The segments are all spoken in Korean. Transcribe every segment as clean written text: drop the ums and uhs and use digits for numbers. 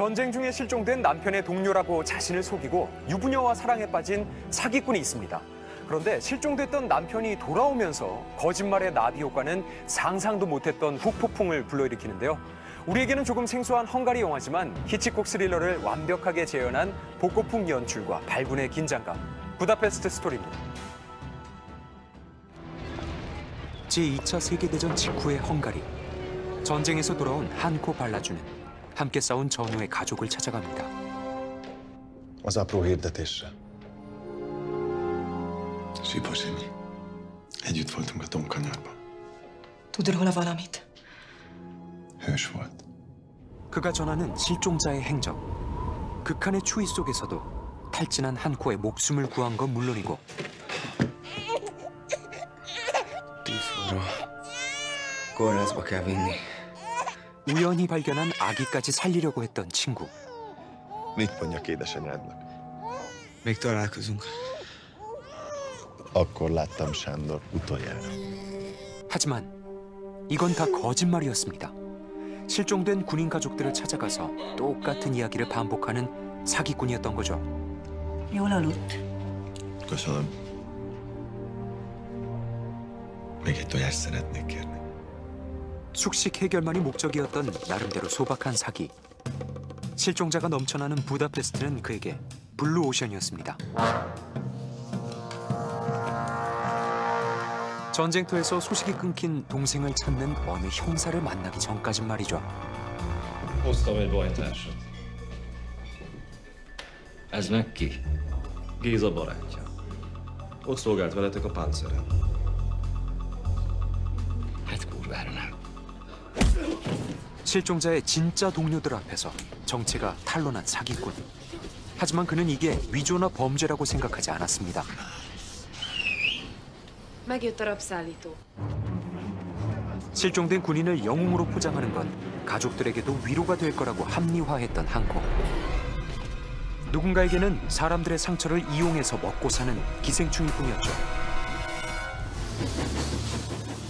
전쟁 중에 실종된 남편의 동료라고 자신을 속이고 유부녀와 사랑에 빠진 사기꾼이 있습니다. 그런데 실종됐던 남편이 돌아오면서 거짓말의 나비 효과는 상상도 못했던 후폭풍을 불러일으키는데요. 우리에게는 조금 생소한 헝가리 영화지만 히치콕 스릴러를 완벽하게 재현한 복고풍 연출과 발군의 긴장감. 부다페스트 스토리입니다. 제2차 세계대전 직후의 헝가리. 전쟁에서 돌아온 한코 발라주는 함께 싸운 전우의 가족을 찾아갑니다. Az apró hirdetésre. Sipasimi. Együtt voltunk a Tomkanyarban. Tud róla valamit? Hős volt. 그가 전하는 실종자의 행적. 극한의 추위 속에서도 탈진한 한코의 목숨을 구한 건 물론이고 Tízóra. Kórházba kell vinni. 우연히 발견한 아기까지 살리려고 했던 친구. Mit mondjak édesanyádnak? Még találkozunk. Akkor láttam Sándor utoljára. 하지만 이건 다 거짓말이었습니다. 실종된 군인 가족들을 찾아가서 똑같은 이야기를 반복하는 사기꾼이었던 거죠. Jól aludt. Köszönöm. Még egy tojást szeretnék kérni. 숙식 해결만이 목적이었던 나름대로 소박한 사기. 실종자가 넘쳐나는 부다페스트는 그에게 블루오션이었습니다. 전쟁터에서 소식이 끊긴 동생을 찾는 어느 형사를 만나기 전까진 말이죠. Hoztam egy bajtársat. Ez meg ki? Géza barátja. Ott szolgált veletek a páncélen. Hát kurvára nem. 실종자의 진짜 동료들 앞에서 정체가 탄로난 사기꾼. 하지만 그는 이게 위조나 범죄라고 생각하지 않았습니다. Megjött a rabszállító. 실종된 군인을 영웅으로 포장하는 건 가족들에게도 위로가 될 거라고 합리화했던 한코. 누군가에게는 사람들의 상처를 이용해서 먹고 사는 기생충일 뿐이었죠.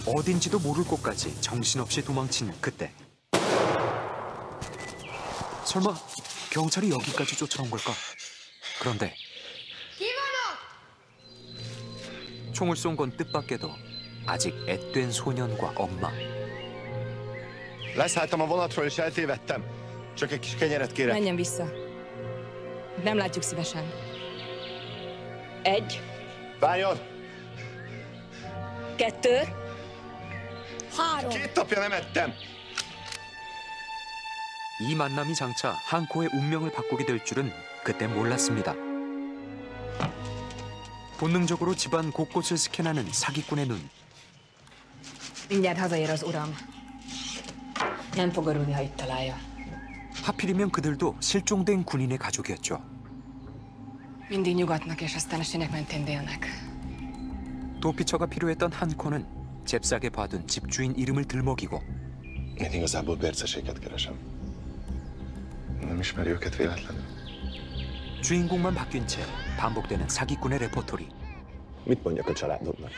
어딘지도 모를 곳까지 정신없이 도망친 그때. 설마 경찰이 여기까지 쫓아온 걸까? 그런데 총을 쏜 건 뜻밖에도 아직 앳된 소년과 엄마. Leszálltam a vonatról és eltévedtem. Csak egy kis kenyeret kérek. Menjen vissza. Nem látjuk szívesen. Egy, Várjon! kettő, három. 2 napja nem ettem. 이 만남이 장차 한코의 운명을 바꾸게 될 줄은 그때 몰랐습니다. 본능적으로 집안 곳곳을 스캔하는 사기꾼의 눈. Mindjárt hazaér az uram. Nem fog örülni, ha itt találja. 하필이면 그들도 실종된 군인의 가족이었죠. Mindig nyugatnak, és aztán a sinek mentén délnek. 도피처가 필요했던 한코는 잽싸게 봐둔 집주인 이름을 들먹이고 Én igazából bérceséket keresem. Nem ismeri őket véletlenül. 주인공만 바뀐 채 반복되는 사기꾼의 레퍼토리. Mit mondjak a családodnak?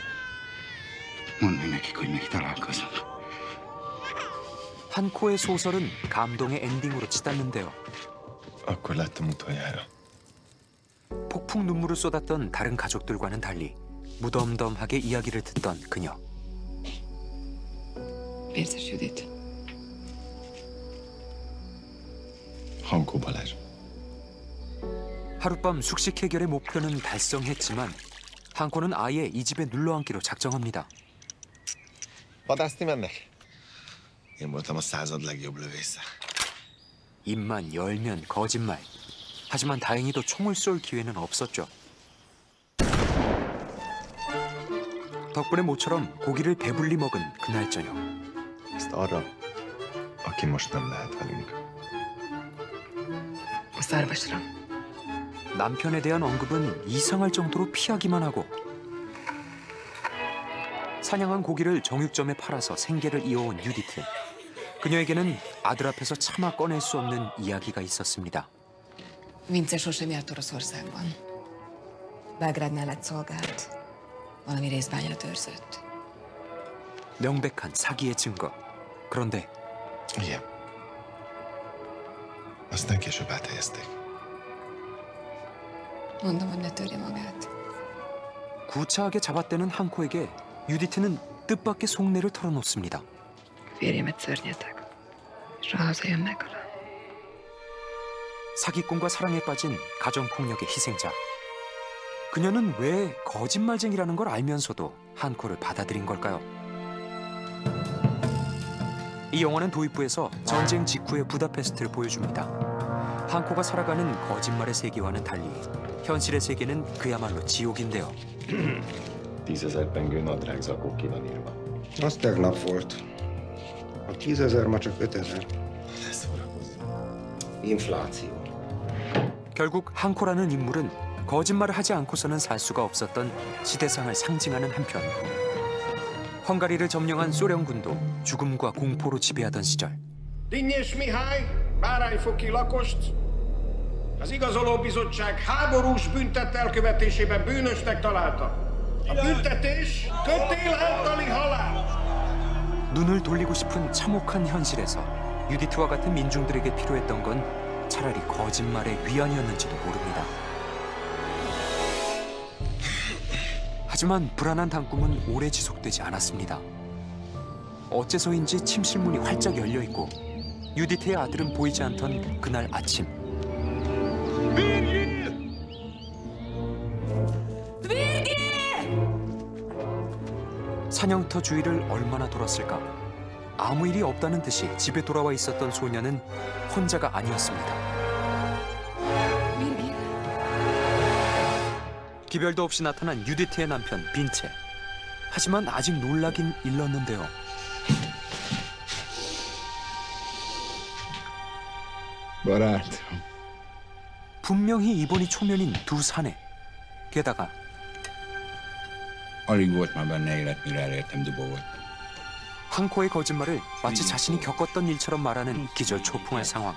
Mondd meg nekik, hogy még találkozunk. 한코의 소설은 감동의 엔딩으로 치닫는데요. Akkor láttam utoljára. 폭풍 눈물을 쏟았던 다른 가족들과는 달리 무덤덤하게 이야기를 듣던 그녀. Vérces Judit. Hankó Balázs. 하룻밤 숙식 해결의 목표는 달성했지만 한코는 아예 이 집에 눌러앉기로 작정합니다. Vadászni mennek? Én voltam a század legjobb lövésze. 입만 열면 거짓말. 하지만 다행히도 총을 쏠 기회는 없었죠. 덕분에 모처럼 고기를 배불리 먹은 그날 저녁. Ezt arra, aki most nem lehet velünk. A szarvasra. 남편에 대한 언급은 이상할 정도로 피하기만 하고 사냥한 고기를 정육점에 팔아서 생계를 이어온 유디트. 그녀에게는 아들 앞에서 차마 꺼낼 수 없는 이야기가 있었습니다. Vince sosem járt Oroszországban. Belgrádnál lett szolgált. Valami részbányát őrzött. 명백한 사기의 증거. 그런데 Igen. Aztán később áthelyezték. Mondom, hogy ne törje magát. 구차하게 잡아떼는 한코에게 유디트는 뜻밖의 속내를 털어놓습니다. Férjemet szörnyetek, és ha hazajön, meghalom. 사기꾼과 사랑에 빠진 가정폭력의 희생자. 그녀는 왜 거짓말쟁이라는 걸 알면서도 한코를 받아들인 걸까요? 이 영화는 도입부에서 전쟁 직후의 부다페스트를 보여줍니다. 한코가 살아가는 거짓말의 세계와는 달리 현실의 세계는 kıyá말로 지옥인데요. 10 000 pengő nadrágzakó ki van írva. Az tegnap volt. A 10 000 ma csak 5 000. Ne szórakozz. Infláció. 결국 한코라는 인물은 거짓말을 하지 않고서는 살 수가 없었던 시대상을 상징하는 한편 헝가리를 점령한 소련군도 죽음과 공포로 지배하던 시절 Dinnyés Mihály, Bárányfoki lakost, az igazolóbizottság háborús büntet elkövetésében bűnösnek találta. A büntetés kötél általi halál. 눈을 돌리고 싶은 참혹한 현실에서 유디트와 같은 민중들에게 필요했던 건 차라리 거짓말의 위안이었는지도 모릅니다. 하지만 불안한 단꿈은 오래 지속되지 않았습니다. 어째서인지 침실문이 활짝 열려있고 유디트의 아들은 보이지 않던 그날 아침 사냥터 주위를 얼마나 돌았을까? 아무 일이 없다는 듯이 집에 돌아와 있었던 소녀는 혼자가 아니었습니다. 기별도 없이 나타난 유디트의 남편 빈체. 하지만 아직 놀라긴 일렀는데요. Barátom. 분명히 이번이 초면인 두 사내. 게다가 Alig volt már benne élet, mire elértem Dubovot. 한코의 거짓말을 마치 자신이 겪었던 일처럼 말하는 기절초풍할 상황.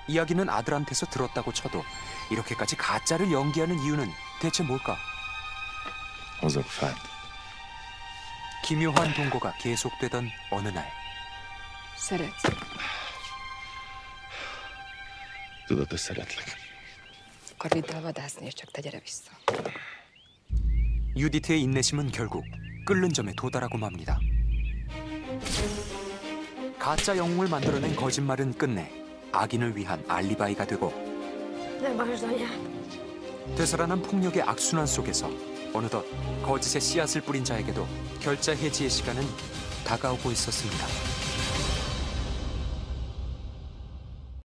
이야기는 아들한테서 들었다고 쳐도 이렇게까지 가짜를 연기하는 이유는 대체 뭘까? Hozok fát. 기묘한 동거가 계속되던 어느 날 Szeretsz. Tudod, hogy szeretlek. Akkor vidd el vadászni, és csak te gyere vissza. 유디트의 인내심은 결국 끓는 점에 도달하고 맙니다. 가짜 영웅을 만들어낸 거짓말은 끝내 악인을 위한 알리바이가 되고 되살아난 폭력의 악순환 속에서 어느덧 거짓의 씨앗을 뿌린 자에게도 결자 해지의 시간은 다가오고 있었습니다.